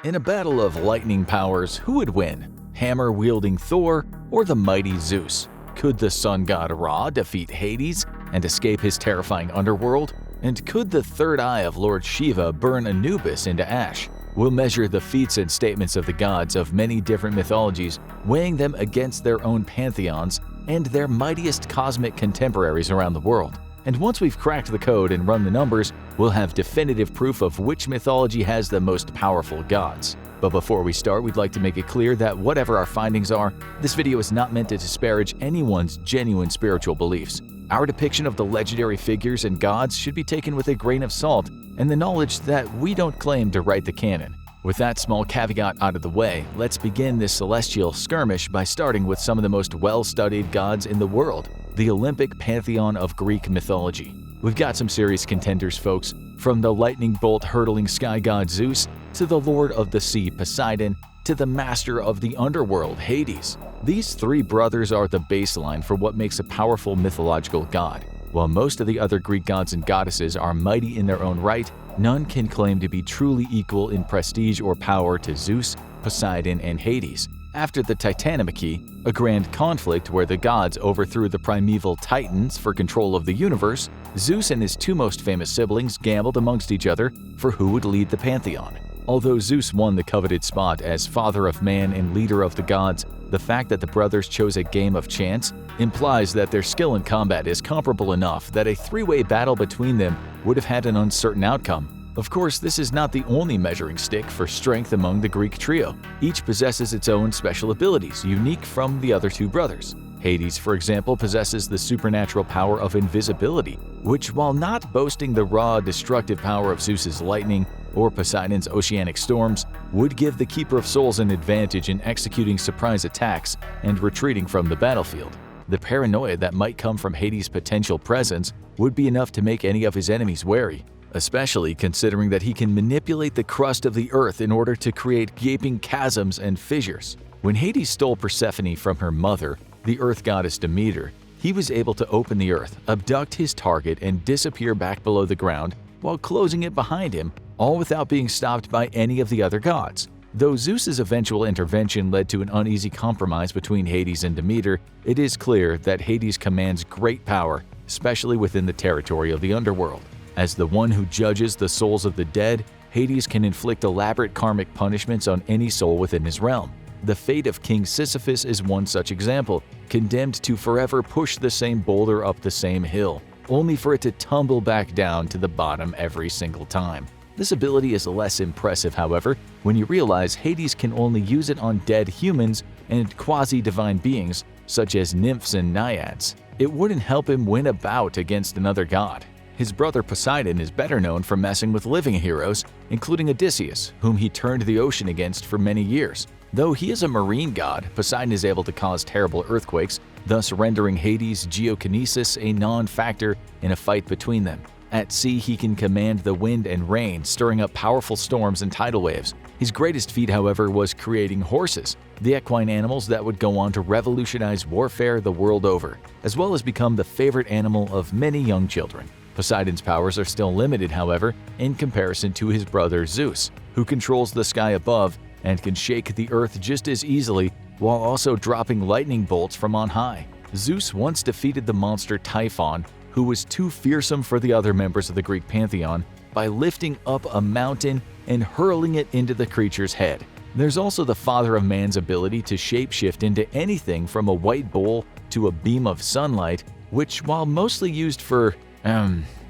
In a battle of lightning powers, who would win? Hammer-wielding Thor or the mighty Zeus? Could the sun god Ra defeat Hades and escape his terrifying underworld? And could the third eye of Lord Shiva burn Anubis into ash? We'll measure the feats and statements of the gods of many different mythologies, weighing them against their own pantheons and their mightiest cosmic contemporaries around the world. And once we've cracked the code and run the numbers, we'll have definitive proof of which mythology has the most powerful gods. But before we start, we'd like to make it clear that whatever our findings are, this video is not meant to disparage anyone's genuine spiritual beliefs. Our depiction of the legendary figures and gods should be taken with a grain of salt and the knowledge that we don't claim to write the canon. With that small caveat out of the way, let's begin this celestial skirmish by starting with some of the most well-studied gods in the world, the Olympic pantheon of Greek mythology. We've got some serious contenders, folks, from the lightning bolt-hurtling sky god Zeus to the lord of the sea Poseidon to the master of the underworld Hades. These three brothers are the baseline for what makes a powerful mythological god. While most of the other Greek gods and goddesses are mighty in their own right, none can claim to be truly equal in prestige or power to Zeus, Poseidon, and Hades. After the Titanomachy, a grand conflict where the gods overthrew the primeval Titans for control of the universe, Zeus and his two most famous siblings gambled amongst each other for who would lead the pantheon. Although Zeus won the coveted spot as father of man and leader of the gods, the fact that the brothers chose a game of chance implies that their skill in combat is comparable enough that a three-way battle between them would have had an uncertain outcome. Of course, this is not the only measuring stick for strength among the Greek trio. Each possesses its own special abilities, unique from the other two brothers. Hades, for example, possesses the supernatural power of invisibility, which, while not boasting the raw, destructive power of Zeus's lightning or Poseidon's oceanic storms, would give the Keeper of Souls an advantage in executing surprise attacks and retreating from the battlefield. The paranoia that might come from Hades' potential presence would be enough to make any of his enemies wary, especially considering that he can manipulate the crust of the earth in order to create gaping chasms and fissures. When Hades stole Persephone from her mother, the earth goddess Demeter, he was able to open the earth, abduct his target, and disappear back below the ground while closing it behind him, all without being stopped by any of the other gods. Though Zeus's eventual intervention led to an uneasy compromise between Hades and Demeter, it is clear that Hades commands great power, especially within the territory of the underworld. As the one who judges the souls of the dead, Hades can inflict elaborate karmic punishments on any soul within his realm. The fate of King Sisyphus is one such example, condemned to forever push the same boulder up the same hill, only for it to tumble back down to the bottom every single time. This ability is less impressive, however, when you realize Hades can only use it on dead humans and quasi-divine beings, such as nymphs and naiads. It wouldn't help him win a bout against another god. His brother Poseidon is better known for messing with living heroes, including Odysseus, whom he turned the ocean against for many years. Though he is a marine god, Poseidon is able to cause terrible earthquakes, thus rendering Hades' geokinesis a non-factor in a fight between them. At sea, he can command the wind and rain, stirring up powerful storms and tidal waves. His greatest feat, however, was creating horses, the equine animals that would go on to revolutionize warfare the world over, as well as become the favorite animal of many young children. Poseidon's powers are still limited, however, in comparison to his brother Zeus, who controls the sky above and can shake the earth just as easily while also dropping lightning bolts from on high. Zeus once defeated the monster Typhon, who was too fearsome for the other members of the Greek pantheon, by lifting up a mountain and hurling it into the creature's head. There's also the father of man's ability to shapeshift into anything from a white bowl to a beam of sunlight, which, while mostly used for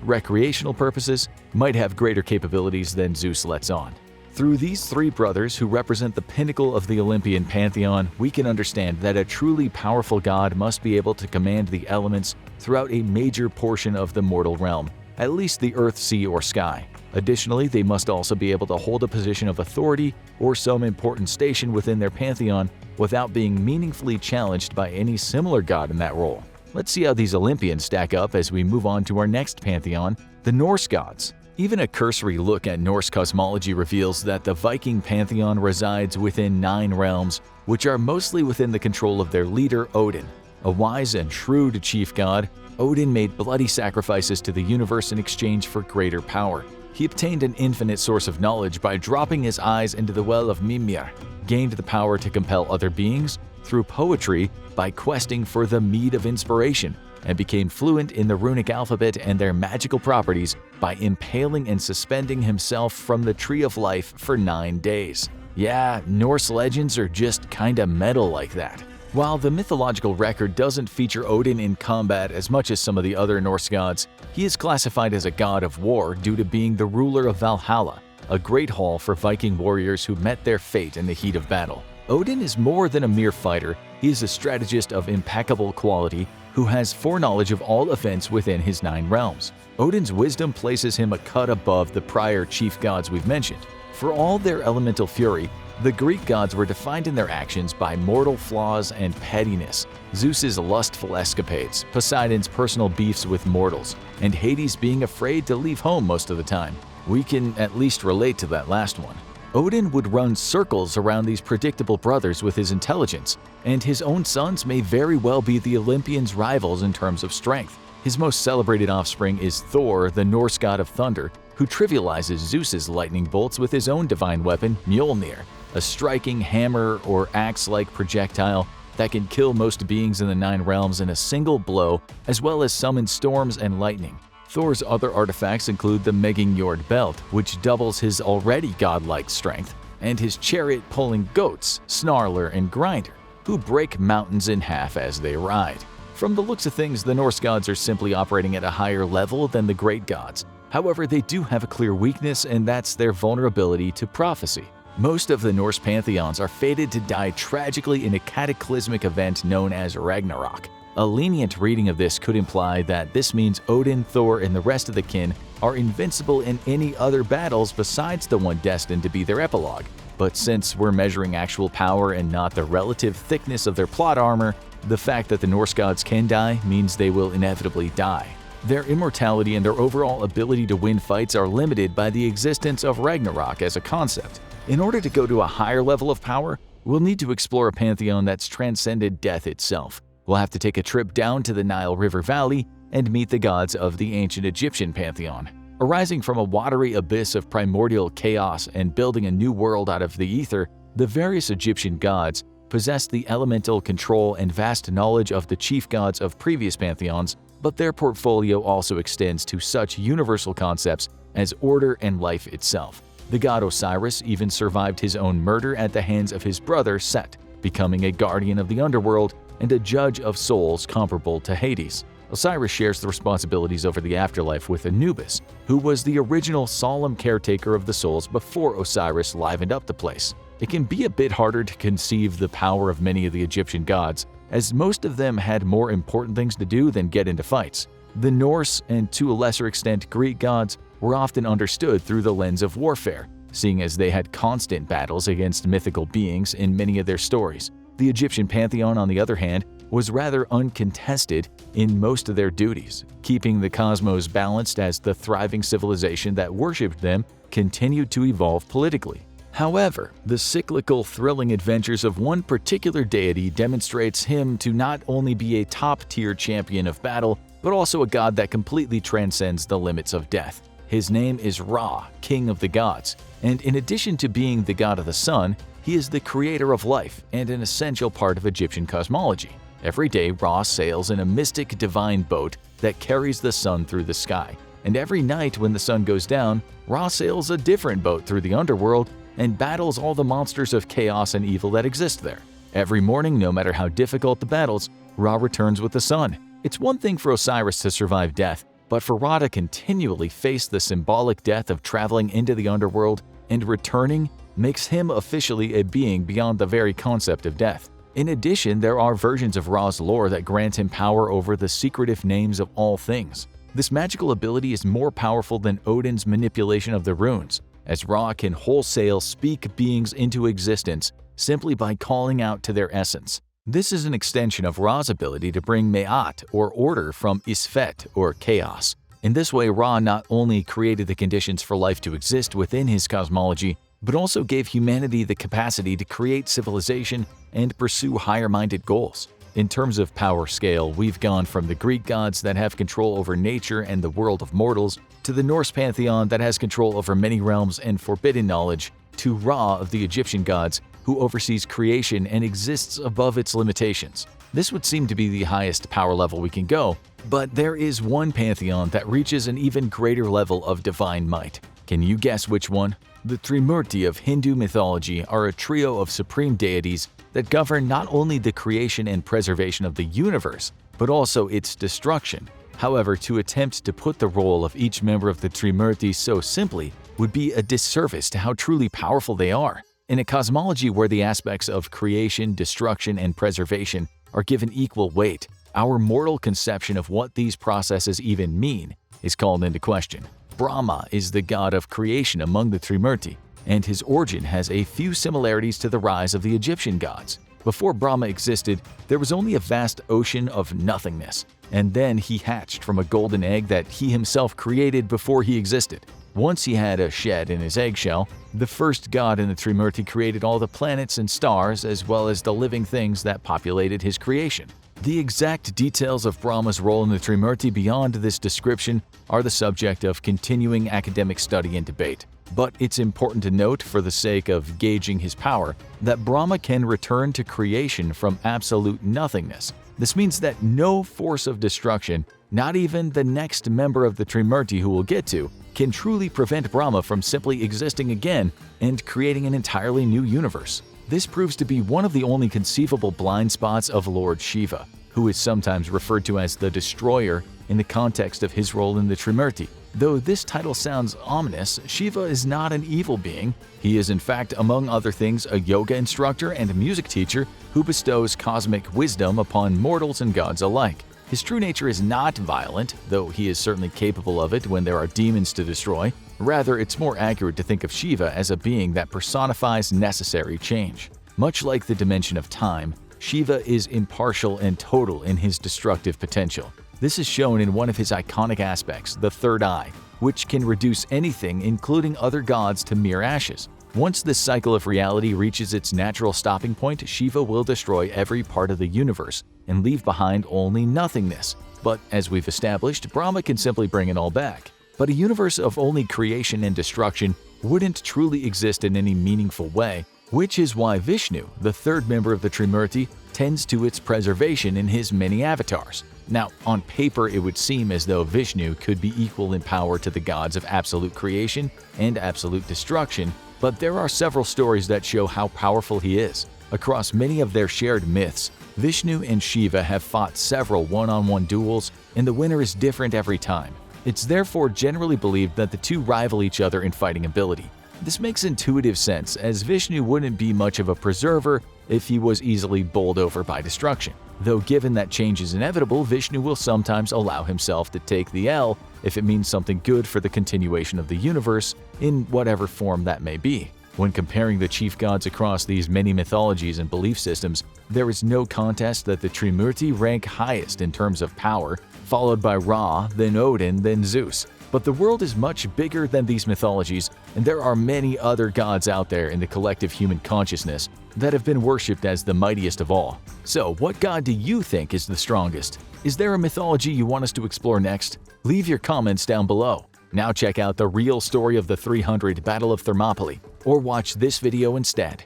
recreational purposes, might have greater capabilities than Zeus lets on. Through these three brothers who represent the pinnacle of the Olympian pantheon, we can understand that a truly powerful god must be able to command the elements throughout a major portion of the mortal realm, at least the earth, sea, or sky. Additionally, they must also be able to hold a position of authority or some important station within their pantheon without being meaningfully challenged by any similar god in that role. Let's see how these Olympians stack up as we move on to our next pantheon, the Norse gods. Even a cursory look at Norse cosmology reveals that the Viking pantheon resides within 9 realms, which are mostly within the control of their leader Odin. A wise and shrewd chief god, Odin made bloody sacrifices to the universe in exchange for greater power. He obtained an infinite source of knowledge by dropping his eyes into the well of Mimir, gained the power to compel other beings through poetry by questing for the mead of inspiration, and became fluent in the runic alphabet and their magical properties by impaling and suspending himself from the Tree of Life for 9 days. Yeah, Norse legends are just kinda metal like that. While the mythological record doesn't feature Odin in combat as much as some of the other Norse gods, he is classified as a god of war due to being the ruler of Valhalla, a great hall for Viking warriors who met their fate in the heat of battle. Odin is more than a mere fighter, he is a strategist of impeccable quality who has foreknowledge of all events within his 9 realms. Odin's wisdom places him a cut above the prior chief gods we've mentioned. For all their elemental fury, the Greek gods were defined in their actions by mortal flaws and pettiness, Zeus's lustful escapades, Poseidon's personal beefs with mortals, and Hades being afraid to leave home most of the time. We can at least relate to that last one. Odin would run circles around these predictable brothers with his intelligence, and his own sons may very well be the Olympians' rivals in terms of strength. His most celebrated offspring is Thor, the Norse god of thunder, who trivializes Zeus's lightning bolts with his own divine weapon, Mjolnir, a striking hammer or axe-like projectile that can kill most beings in the 9 realms in a single blow, as well as summon storms and lightning. Thor's other artifacts include the Megingjord belt, which doubles his already godlike strength, and his chariot-pulling goats, Snarler and Grinder, who break mountains in half as they ride. From the looks of things, the Norse gods are simply operating at a higher level than the great gods. However, they do have a clear weakness, and that's their vulnerability to prophecy. Most of the Norse pantheons are fated to die tragically in a cataclysmic event known as Ragnarok. A lenient reading of this could imply that this means Odin, Thor, and the rest of the kin are invincible in any other battles besides the one destined to be their epilogue. But since we're measuring actual power and not the relative thickness of their plot armor, the fact that the Norse gods can die means they will inevitably die. Their immortality and their overall ability to win fights are limited by the existence of Ragnarok as a concept. In order to go to a higher level of power, we'll need to explore a pantheon that's transcended death itself. We'll have to take a trip down to the Nile River Valley and meet the gods of the ancient Egyptian pantheon. Arising from a watery abyss of primordial chaos and building a new world out of the ether, the various Egyptian gods possessed the elemental control and vast knowledge of the chief gods of previous pantheons, but their portfolio also extends to such universal concepts as order and life itself. The god Osiris even survived his own murder at the hands of his brother Set, becoming a guardian of the underworld and a judge of souls comparable to Hades. Osiris shares the responsibilities over the afterlife with Anubis, who was the original solemn caretaker of the souls before Osiris livened up the place. It can be a bit harder to conceive the power of many of the Egyptian gods, as most of them had more important things to do than get into fights. The Norse, and to a lesser extent Greek gods, were often understood through the lens of warfare, seeing as they had constant battles against mythical beings in many of their stories. The Egyptian pantheon, on the other hand, was rather uncontested in most of their duties, keeping the cosmos balanced as the thriving civilization that worshipped them continued to evolve politically. However, the cyclical, thrilling adventures of one particular deity demonstrates him to not only be a top-tier champion of battle, but also a god that completely transcends the limits of death. His name is Ra, king of the gods, and in addition to being the god of the sun, he is the creator of life and an essential part of Egyptian cosmology. Every day, Ra sails in a mystic divine boat that carries the sun through the sky, and every night when the sun goes down, Ra sails a different boat through the underworld and battles all the monsters of chaos and evil that exist there. Every morning, no matter how difficult the battles, Ra returns with the sun. It's one thing for Osiris to survive death, but for Ra to continually face the symbolic death of traveling into the underworld and returning makes him officially a being beyond the very concept of death. In addition, there are versions of Ra's lore that grant him power over the secretive names of all things. This magical ability is more powerful than Odin's manipulation of the runes, as Ra can wholesale speak beings into existence simply by calling out to their essence. This is an extension of Ra's ability to bring Me'at, or order, from Isfet, or chaos. In this way, Ra not only created the conditions for life to exist within his cosmology, but also gave humanity the capacity to create civilization and pursue higher-minded goals. In terms of power scale, we've gone from the Greek gods that have control over nature and the world of mortals, to the Norse pantheon that has control over many realms and forbidden knowledge, to Ra of the Egyptian gods, who oversees creation and exists above its limitations. This would seem to be the highest power level we can go, but there is one pantheon that reaches an even greater level of divine might. Can you guess which one? The Trimurti of Hindu mythology are a trio of supreme deities that govern not only the creation and preservation of the universe, but also its destruction. However, to attempt to put the role of each member of the Trimurti so simply would be a disservice to how truly powerful they are. In a cosmology where the aspects of creation, destruction, and preservation are given equal weight, our mortal conception of what these processes even mean is called into question. Brahma is the god of creation among the Trimurti, and his origin has a few similarities to the rise of the Egyptian gods. Before Brahma existed, there was only a vast ocean of nothingness, and then he hatched from a golden egg that he himself created before he existed. Once he had a shed in his eggshell, the first god in the Trimurti created all the planets and stars as well as the living things that populated his creation. The exact details of Brahma's role in the Trimurti beyond this description are the subject of continuing academic study and debate. But it's important to note, for the sake of gauging his power, that Brahma can return to creation from absolute nothingness. This means that no force of destruction, not even the next member of the Trimurti who we'll get to, can truly prevent Brahma from simply existing again and creating an entirely new universe. This proves to be one of the only conceivable blind spots of Lord Shiva, who is sometimes referred to as the Destroyer in the context of his role in the Trimurti. Though this title sounds ominous, Shiva is not an evil being. He is in fact, among other things, a yoga instructor and a music teacher who bestows cosmic wisdom upon mortals and gods alike. His true nature is not violent, though he is certainly capable of it when there are demons to destroy. Rather, it's more accurate to think of Shiva as a being that personifies necessary change. Much like the dimension of time, Shiva is impartial and total in his destructive potential. This is shown in one of his iconic aspects, the third eye, which can reduce anything, including other gods, to mere ashes. Once this cycle of reality reaches its natural stopping point, Shiva will destroy every part of the universe and leave behind only nothingness. But as we've established, Brahma can simply bring it all back. But a universe of only creation and destruction wouldn't truly exist in any meaningful way, which is why Vishnu, the third member of the Trimurti, tends to its preservation in his many avatars. Now, on paper, it would seem as though Vishnu could be equal in power to the gods of absolute creation and absolute destruction, but there are several stories that show how powerful he is. Across many of their shared myths, Vishnu and Shiva have fought several one-on-one duels, and the winner is different every time. It's therefore generally believed that the two rival each other in fighting ability. This makes intuitive sense, as Vishnu wouldn't be much of a preserver if he was easily bowled over by destruction. Though given that change is inevitable, Vishnu will sometimes allow himself to take the L if it means something good for the continuation of the universe, in whatever form that may be. When comparing the chief gods across these many mythologies and belief systems, there is no contest that the Trimurti rank highest in terms of power, followed by Ra, then Odin, then Zeus. But the world is much bigger than these mythologies, and there are many other gods out there in the collective human consciousness that have been worshipped as the mightiest of all. So, what god do you think is the strongest? Is there a mythology you want us to explore next? Leave your comments down below. Now check out the real story of the 300 Battle of Thermopylae, or watch this video instead.